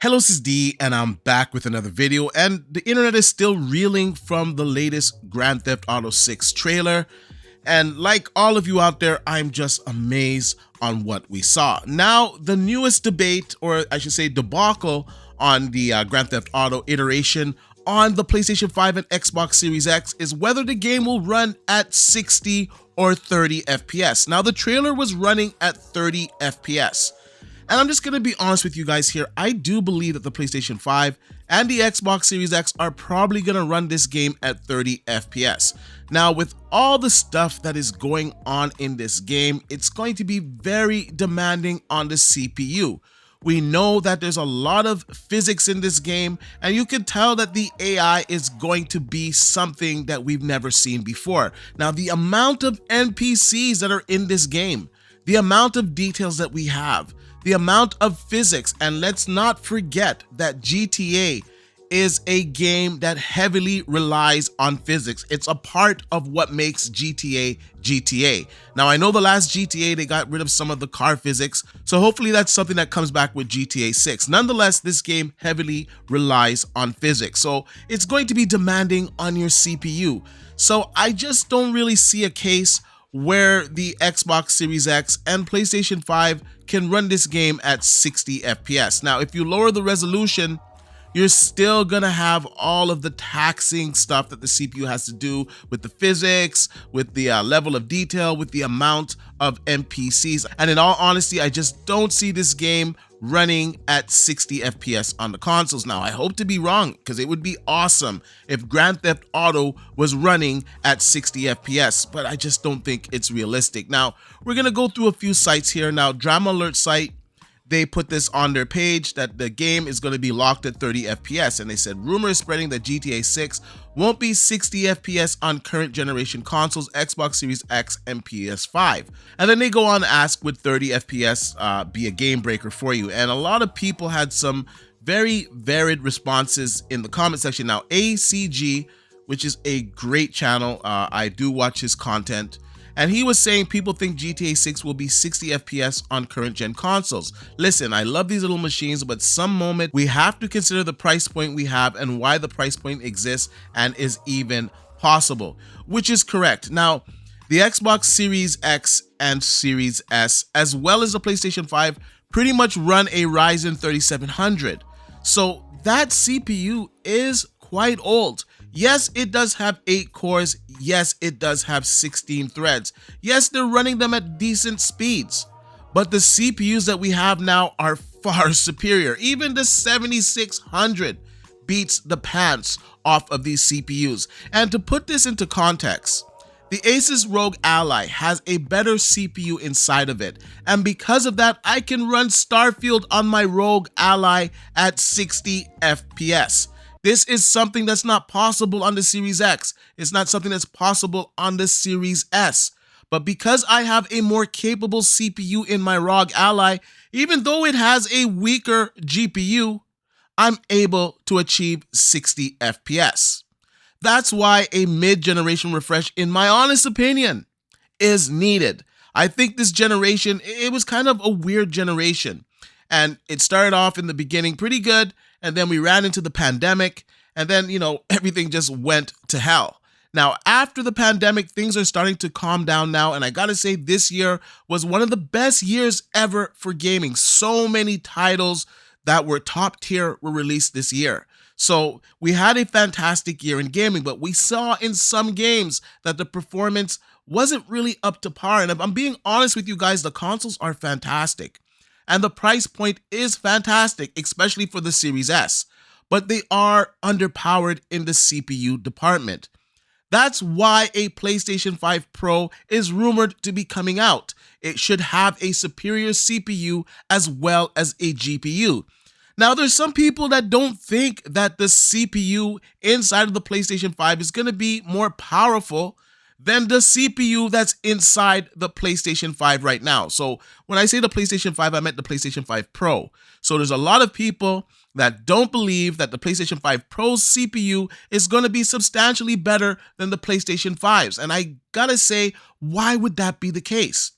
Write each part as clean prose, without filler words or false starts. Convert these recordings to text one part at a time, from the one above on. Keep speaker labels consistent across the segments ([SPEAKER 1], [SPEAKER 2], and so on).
[SPEAKER 1] Hello, this is D, and I'm back with another video, and the internet is still reeling from the latest Grand Theft Auto 6 trailer, and like all of you out there, I'm just amazed on what we saw. Now, the newest debate, or I should say debacle, on the Grand Theft Auto iteration on the PlayStation 5 and Xbox Series X is whether the game will run at 60 or 30 FPS. Now, the trailer was running at 30 FPS. And I'm just going to be honest with you guys here. I do believe that the PlayStation 5 and the Xbox Series X are probably going to run this game at 30 FPS. Now, with all the stuff that is going on in this game, it's going to be very demanding on the CPU. We know that there's a lot of physics in this game, and you can tell that the AI is going to be something that we've never seen before. Now, the amount of NPCs that are in this game, the amount of details that we have, the amount of physics, and let's not forget that GTA is a game that heavily relies on physics. It's a part of what makes GTA GTA. Now, I know the last GTA, they got rid of some of the car physics, so hopefully that's something that comes back with GTA 6. Nonetheless, this game heavily relies on physics, so it's going to be demanding on your CPU. So I just don't really see a case where the Xbox Series X and PlayStation 5 can run this game at 60 FPS. Now, if you lower the resolution, you're still gonna have all of the taxing stuff that the CPU has to do with the physics, with the level of detail, with the amount of NPCs. And in all honesty, I just don't see this game running at 60 FPS on the consoles. Now, I hope to be wrong, because it would be awesome if Grand Theft Auto was running at 60 FPS, but I just don't think it's realistic. Now, we're gonna go through a few sites here. Now, Drama Alert site, they put this on their page that the game is going to be locked at 30 FPS, and they said rumors spreading that GTA 6 won't be 60 FPS on current generation consoles, Xbox Series X and PS5. And then they go on to ask, would 30 FPS be a game breaker for you? And a lot of people had some very varied responses in the comment section. Now, ACG, which is a great channel, I do watch his content, and he was saying people think GTA 6 will be 60 FPS on current gen consoles. Listen, I love these little machines, but some moment we have to consider the price point we have and why the price point exists and is even possible, which is correct. Now, the Xbox Series X and Series S, as well as the PlayStation 5, pretty much run a Ryzen 3700. So that CPU is quite old. Yes, it does have 8 cores. Yes, it does have 16 threads. Yes, they're running them at decent speeds. But the CPUs that we have now are far superior. Even the 7600 beats the pants off of these CPUs. And to put this into context, the Asus ROG Ally has a better CPU inside of it. And because of that, I can run Starfield on my ROG Ally at 60 FPS. This is something that's not possible on the Series X. It's not something that's possible on the Series S. But because I have a more capable CPU in my ROG Ally, even though it has a weaker GPU, I'm able to achieve 60 FPS. That's why a mid-generation refresh, in my honest opinion, is needed. I think this generation, it was kind of a weird generation. And it started off in the beginning pretty good, and then we ran into the pandemic, and then, everything just went to hell. Now, after the pandemic, things are starting to calm down now, and I gotta say, this year was one of the best years ever for gaming. So many titles that were top tier were released this year. So we had a fantastic year in gaming, but we saw in some games that the performance wasn't really up to par. And if I'm being honest with you guys, the consoles are fantastic. And the price point is fantastic, especially for the Series S, but they are underpowered in the CPU department. That's why a PlayStation 5 Pro is rumored to be coming out. It should have a superior CPU as well as a GPU. Now, there's some people that don't think that the CPU inside of the PlayStation 5 is going to be more powerful than the CPU that's inside the PlayStation 5 right now. So when I say the PlayStation 5, I meant the PlayStation 5 Pro. So there's a lot of people that don't believe that the PlayStation 5 Pro's CPU is going to be substantially better than the PlayStation 5's. And I gotta say, why would that be the case?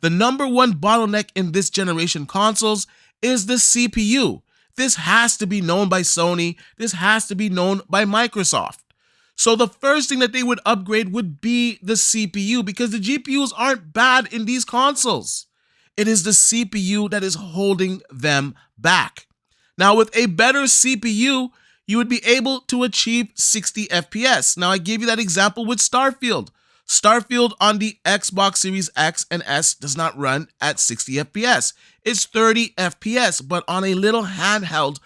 [SPEAKER 1] The number one bottleneck in this generation consoles is the CPU. This has to be known by Sony. This has to be known by Microsoft. So the first thing that they would upgrade would be the CPU, because the GPUs aren't bad in these consoles. It is the CPU that is holding them back. Now, with a better CPU, you would be able to achieve 60 FPS. Now, I gave you that example with Starfield. Starfield on the Xbox Series X and S does not run at 60 FPS. It's 30 FPS, but on a little handheld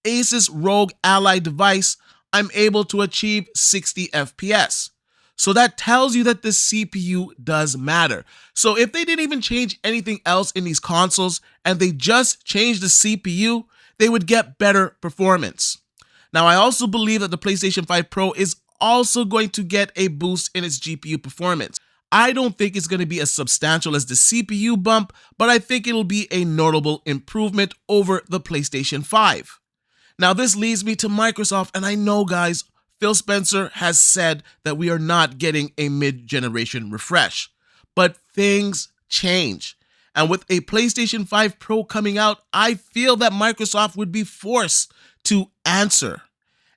[SPEAKER 1] Asus ROG Ally device, I'm able to achieve 60 FPS. So that tells you that the CPU does matter. So if they didn't even change anything else in these consoles and they just changed the CPU, they would get better performance. Now, I also believe that the PlayStation 5 Pro is also going to get a boost in its GPU performance. I don't think it's going to be as substantial as the CPU bump, but I think it'll be a notable improvement over the PlayStation 5. Now, this leads me to Microsoft, and I know, guys, Phil Spencer has said that we are not getting a mid-generation refresh, but things change. And with a PlayStation 5 Pro coming out, I feel that Microsoft would be forced to answer.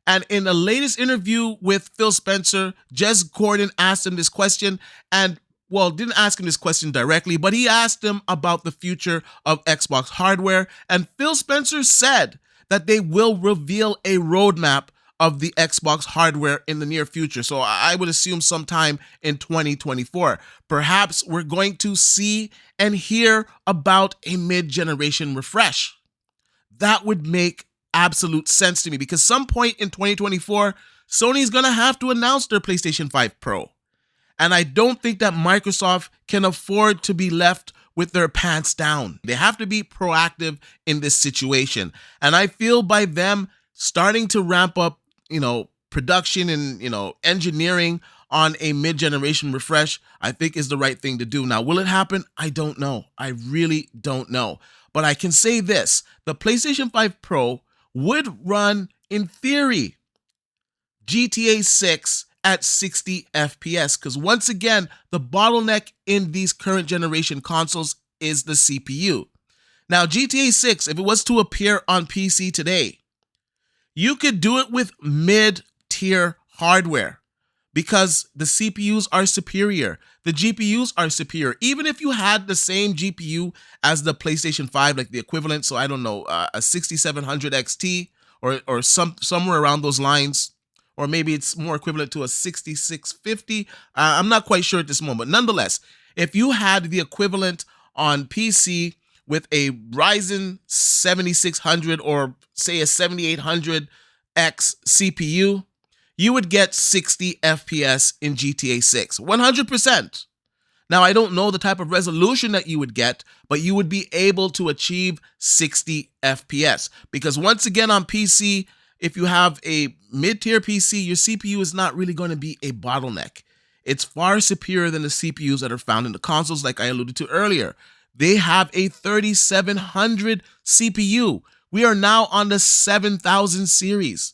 [SPEAKER 1] And in the latest interview with Phil Spencer, Jez Gordon asked him this question, and well, didn't ask him this question directly, but he asked him about the future of Xbox hardware, and Phil Spencer said that they will reveal a roadmap of the Xbox hardware in the near future. So I would assume sometime in 2024. Perhaps we're going to see and hear about a mid-generation refresh. That would make absolute sense to me, because some point in 2024, Sony's gonna have to announce their PlayStation 5 Pro. And I don't think that Microsoft can afford to be left with their pants down. They have to be proactive in this situation. And I feel by them starting to ramp up, production and, engineering on a mid-generation refresh, I think is the right thing to do. Now, will it happen? I don't know. I really don't know. But I can say this, the PlayStation 5 Pro would run, in theory, GTA 6 at 60 FPS, because once again, the bottleneck in these current generation consoles is the CPU. Now, GTA 6, if it was to appear on PC today, you could do it with mid-tier hardware because the CPUs are superior. The GPUs are superior. Even if you had the same GPU as the PlayStation 5, like the equivalent, so I don't know, a 6700 XT or somewhere around those lines, or maybe it's more equivalent to a 6650. I'm not quite sure at this moment. Nonetheless, if you had the equivalent on PC with a Ryzen 7600 or say a 7800X CPU, you would get 60 FPS in GTA 6, 100%. Now, I don't know the type of resolution that you would get, but you would be able to achieve 60 FPS. Because once again, on PC, if you have a mid-tier PC, your CPU is not really going to be a bottleneck. It's far superior than the CPUs that are found in the consoles, like I alluded to earlier. They have a 3700 CPU. We are now on the 7000 series.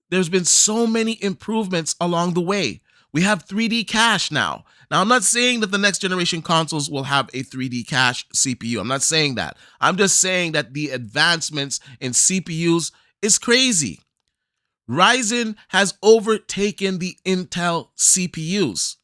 [SPEAKER 1] There's been so many improvements along the way. We have 3D cache now. Now, I'm not saying that the next generation consoles will have a 3D cache CPU. I'm not saying that. I'm just saying that the advancements in CPUs is crazy. Ryzen has overtaken the Intel CPUs.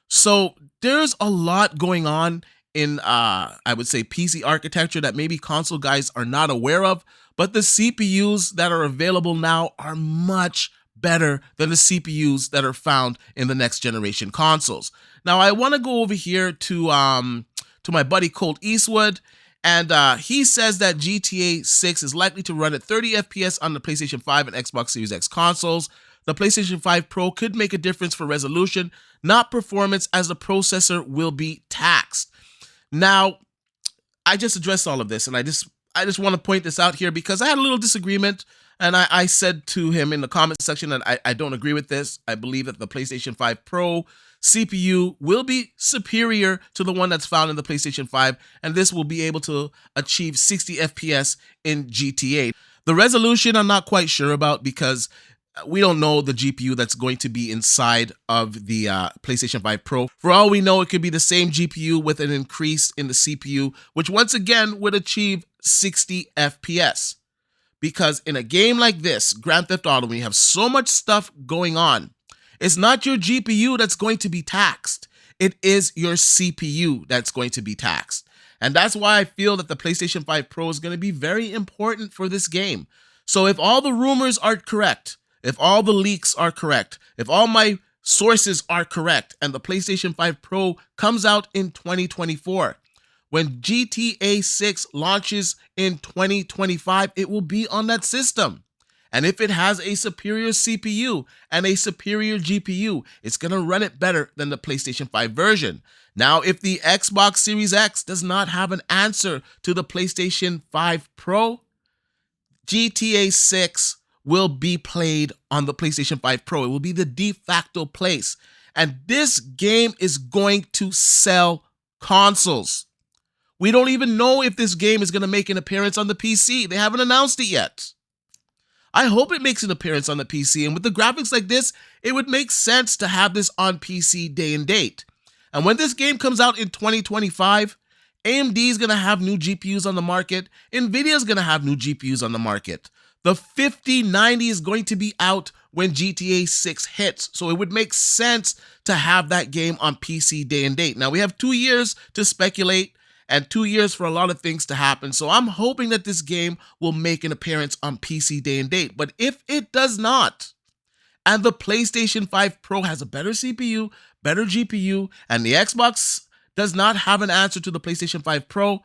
[SPEAKER 1] So there's a lot going on in, I would say, PC architecture that maybe console guys are not aware of, but the CPUs that are available now are much better than the CPUs that are found in the next generation consoles. Now, I want to go over here to my buddy Colt Eastwood, and he says that GTA 6 is likely to run at 30 FPS on the PlayStation 5 and Xbox Series X consoles. The PlayStation 5 Pro could make a difference for resolution, not performance, as the processor will be taxed. Now, I just addressed all of this, and I just want to point this out here because I had a little disagreement, and I said to him in the comment section that I don't agree with this. I believe that the PlayStation 5 Pro CPU will be superior to the one that's found in the PlayStation 5, and this will be able to achieve 60 FPS in GTA. The resolution I'm not quite sure about because we don't know the GPU that's going to be inside of the PlayStation 5 Pro. For all we know, it could be the same GPU with an increase in the CPU, which once again would achieve 60 FPS. because in a game like this, Grand Theft Auto, when you have so much stuff going on, it's not your GPU that's going to be taxed. It is your CPU that's going to be taxed. And that's why I feel that the PlayStation 5 Pro is going to be very important for this game. So if all the rumors are correct, if all the leaks are correct, if all my sources are correct, and the PlayStation 5 Pro comes out in 2024, when GTA 6 launches in 2025, it will be on that system. And if it has a superior CPU and a superior GPU, it's going to run it better than the PlayStation 5 version. Now, if the Xbox Series X does not have an answer to the PlayStation 5 Pro, GTA 6 will be played on the PlayStation 5 Pro. It will be the de facto place. And this game is going to sell consoles. We don't even know if this game is going to make an appearance on the PC. They haven't announced it yet. I hope it makes an appearance on the PC, and with the graphics like this, it would make sense to have this on PC day and date. And when this game comes out in 2025, AMD is going to have new GPUs on the market, Nvidia is going to have new GPUs on the market. The 5090 is going to be out when GTA 6 hits, so it would make sense to have that game on PC day and date. Now, we have 2 years to speculate, and 2 years for a lot of things to happen. So I'm hoping that this game will make an appearance on PC day and date. But if it does not, and the PlayStation 5 Pro has a better CPU, better GPU, and the Xbox does not have an answer to the PlayStation 5 Pro,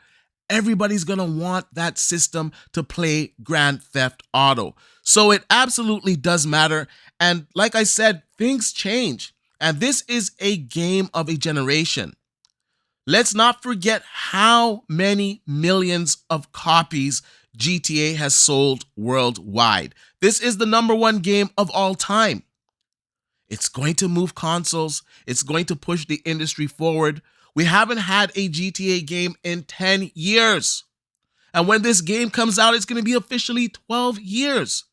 [SPEAKER 1] everybody's gonna want that system to play Grand Theft Auto. So it absolutely does matter. And like I said, things change. And this is a game of a generation. Let's not forget how many millions of copies GTA has sold worldwide. This is the #1 game of all time. It's going to move consoles. It's going to push the industry forward. We haven't had a GTA game in 10 years. And when this game comes out, it's going to be officially 12 years.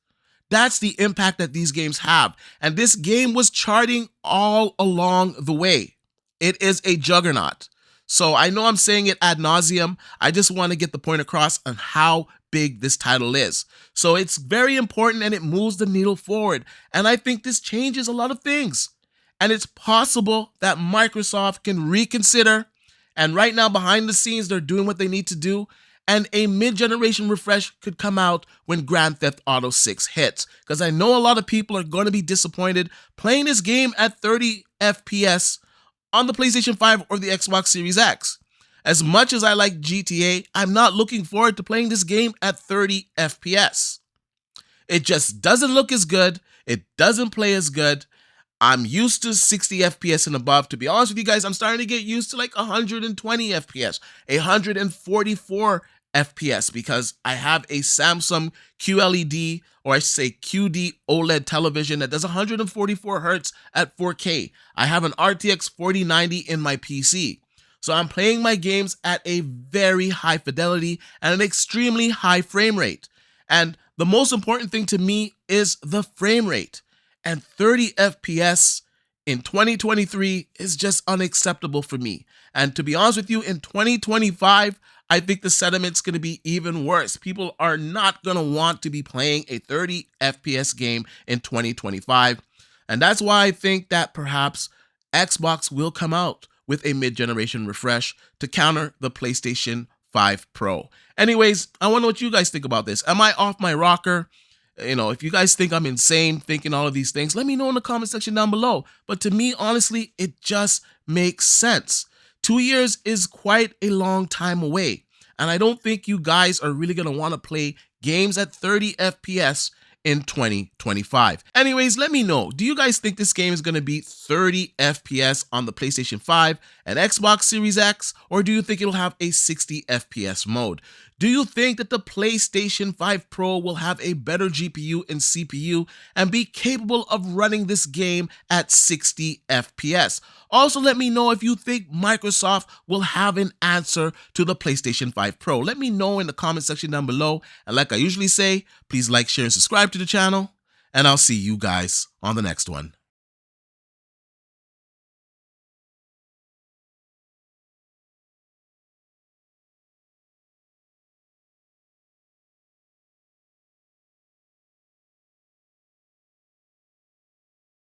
[SPEAKER 1] That's the impact that these games have. And this game was charting all along the way. It is a juggernaut. So I know I'm saying it ad nauseum. I just want to get the point across on how big this title is. So it's very important and it moves the needle forward. And I think this changes a lot of things. And it's possible that Microsoft can reconsider. And right now, behind the scenes, they're doing what they need to do. And a mid-generation refresh could come out when Grand Theft Auto 6 hits. Because I know a lot of people are going to be disappointed playing this game at 30 FPS on the PlayStation 5 or the Xbox Series X. As much as I like GTA, I'm not looking forward to playing this game at 30 FPS. It just doesn't look as good. It doesn't play as good. I'm used to 60 FPS and above. To be honest with you guys, I'm starting to get used to like 120 FPS, 144 FPS, because I have a Samsung QLED, or I should say QD OLED television that does 144 Hertz at 4K. I have an RTX 4090 in my PC. So I'm playing my games at a very high fidelity and an extremely high frame rate. And the most important thing to me is the frame rate. And 30 FPS in 2023 is just unacceptable for me. And to be honest with you, in 2025, I think the sentiment's going to be even worse. People are not going to want to be playing a 30 FPS game in 2025. And that's why I think that perhaps Xbox will come out with a mid-generation refresh to counter the PlayStation 5 Pro. Anyways, I wonder what you guys think about this. Am I off my rocker? You know, if you guys think I'm insane thinking all of these things, let me know in the comment section down below. But to me, honestly, it just makes sense. 2 years is quite a long time away. And I don't think you guys are really going to want to play games at 30 FPS in 2025. Anyways, let me know. Do you guys think this game is going to be 30 FPS on the PlayStation 5 and Xbox Series X? Or do you think it'll have a 60 FPS mode? Do you think that the PlayStation 5 Pro will have a better GPU and CPU and be capable of running this game at 60 FPS? Also, let me know if you think Microsoft will have an answer to the PlayStation 5 Pro. Let me know in the comment section down below. And like I usually say, please like, share, and subscribe to the channel. And I'll see you guys on the next one.